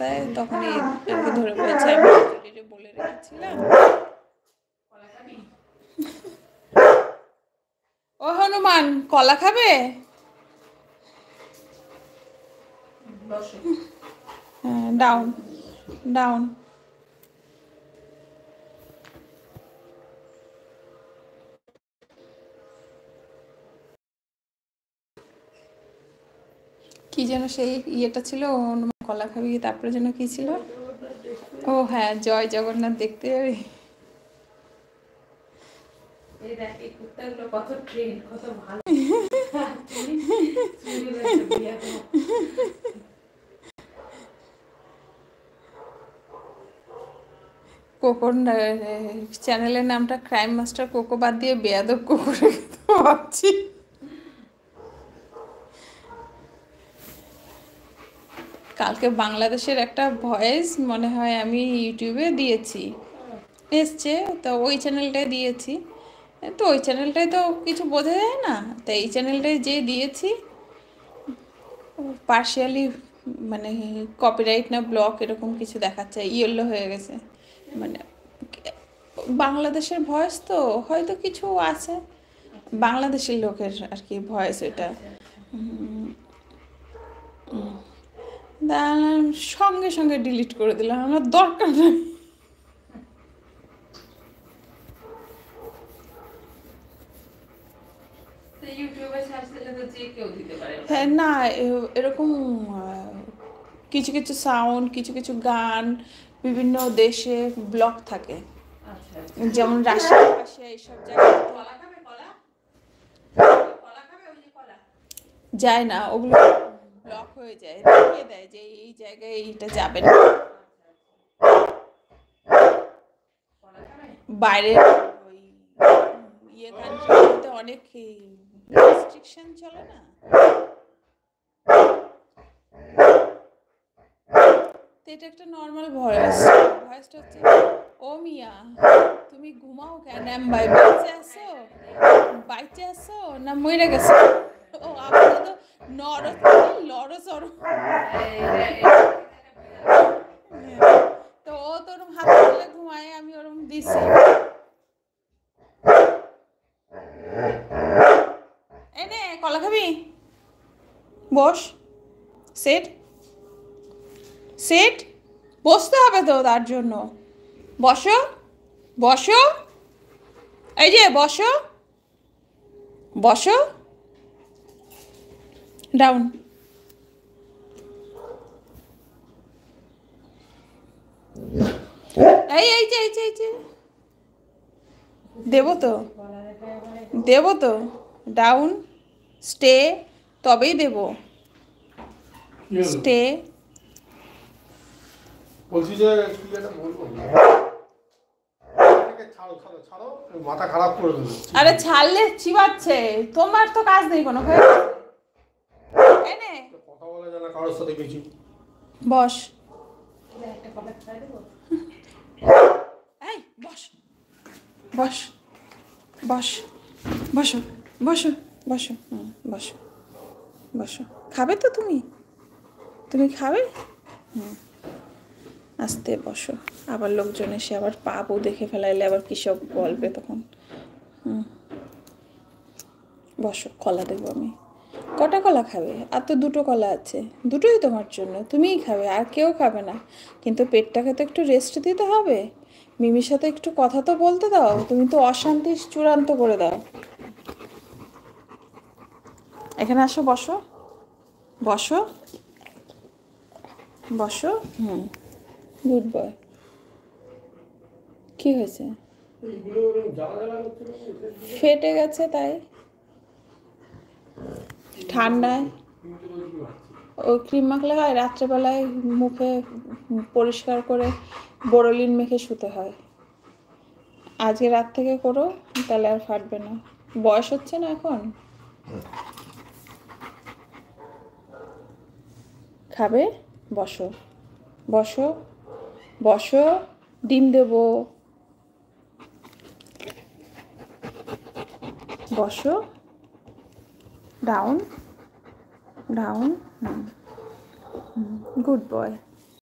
রাস্তায়, তখন এদেরকে ধরে বলছে আমি খিচুড়িরে বলে রেখেছিলাম। ও হনুমান, কলা খাবে? হ্যাঁ, ডাউন ডাউন। কি যেন সেই ইয়েটা ছিল, হনুমান কলা খাবি, তারপরে যেন কি ছিল? ও হ্যাঁ, জয় জগন্নাথ দেখতে যাবি। কোকোর চ্যানেলের নামটা ক্রাইম মাস্টার কোকো বাদ দিয়ে বেয়াদব কোকো রেখে তো ভাবছি। কালকে বাংলাদেশের একটা ভয়েস মনে হয় আমি ইউটিউবে দিয়েছি, এসছে, তো ওই চ্যানেলটায় দিয়েছি। তো ওই চ্যানেলটায় তো কিছু বোঝা যায় না, তো এই চ্যানেলটায় যে দিয়েছি পার্শিয়ালি মানে কপিরাইট না ব্লক এরকম কিছু দেখাচ্ছে, ইয়েলো হয়ে গেছে। মানে বাংলাদেশের ভয়েস তো হয়তো কিছু আছে, বাংলাদেশের লোকের আর কি ভয়েস এটা। সঙ্গে সঙ্গে ডিলিট করে দিলাম, আমার দরকার নেই। হ্যাঁ না, এরকম কিছু কিছু সাউন্ড, কিছু কিছু গান বিভিন্ন দেশে ব্লক থাকে, যেমন রাশিয়া রাশিয়া এইসব জায়গায় যায় না, ওগুলো ব্লক হয়ে যায়, দেখিয়ে দেয় যে এই জায়গায় এইটা যাবে না। বাইরের ওই ইয়ে কান্ট্রিতে অনেক রেস্ট্রিকশন চলে না, তো এটা একটা নর্মাল ভয়েস। ভয়েসটা হচ্ছে, ও মিয়া তুমি ঘুমাও কেন, ভাই বাইচে আসো, বাইচে আসো না মরে গেছো? ও আপনার তো লড় তো ও তো ওরম হাত তুলে ঘুমায়, আমি ওরম দিছি। এনে কলা খাবি? বস, সেট সেট, বসতে হবে তো তার জন্য। বসো বসো, এই যে বসো বসো, ডাউন। এই যে দেবো তো, দেবো তো, ডাউন, স্টে, তবেই দেব, স্টে। বলছি যে কি একটা বলবো, ছাড়ো ছাড়ো ছাড়ো, মাথা খারাপ করে দেবে। আরে ছাড়লে চিবাচ্ছে, তোমার তো কাজ নেই কোনো। এনে কথা বলা যায় না কারোর সাথে কিছু। বস, এই বস বস বস, বসো বসো বসো, বসো বসো। খাবে তো তুমি, তুমি খাবে? আস্তে বসো, আবার লোকজন এসে আবার পাবো দেখে ফেলাইলে আবার কী সব বলবে তখন। বসো, কলা দেবো আমি। কটা কলা খাবে? আর তো দুটো কলা আছে, দুটোই তোমার জন্য, তুমিই খাবে, আর কেউ খাবে না। কিন্তু পেটটাকে তো একটু রেস্ট দিতে হবে, মিমির সাথে একটু কথা তো বলতে দাও, তুমি তো অশান্তি চূড়ান্ত করে দাও। এখানে আসো, বসো বসো বসো, গুড বয়। কি হয়েছে? ফেটে গেছে তাই, ঠান্ডায় ওই ক্রিম মাখলে হয়, রাত্রেবেলায় মুখে পরিষ্কার করে বোরোলিন মেখে শুতে হয়। আজকে রাত থেকে করো, তাহলে আর ফাটবে না। বয়স হচ্ছে না এখন। খাবে? বসো বসো বসো, ডিম দেবো, বসো, ডাউন ডাউন, গুড বয়।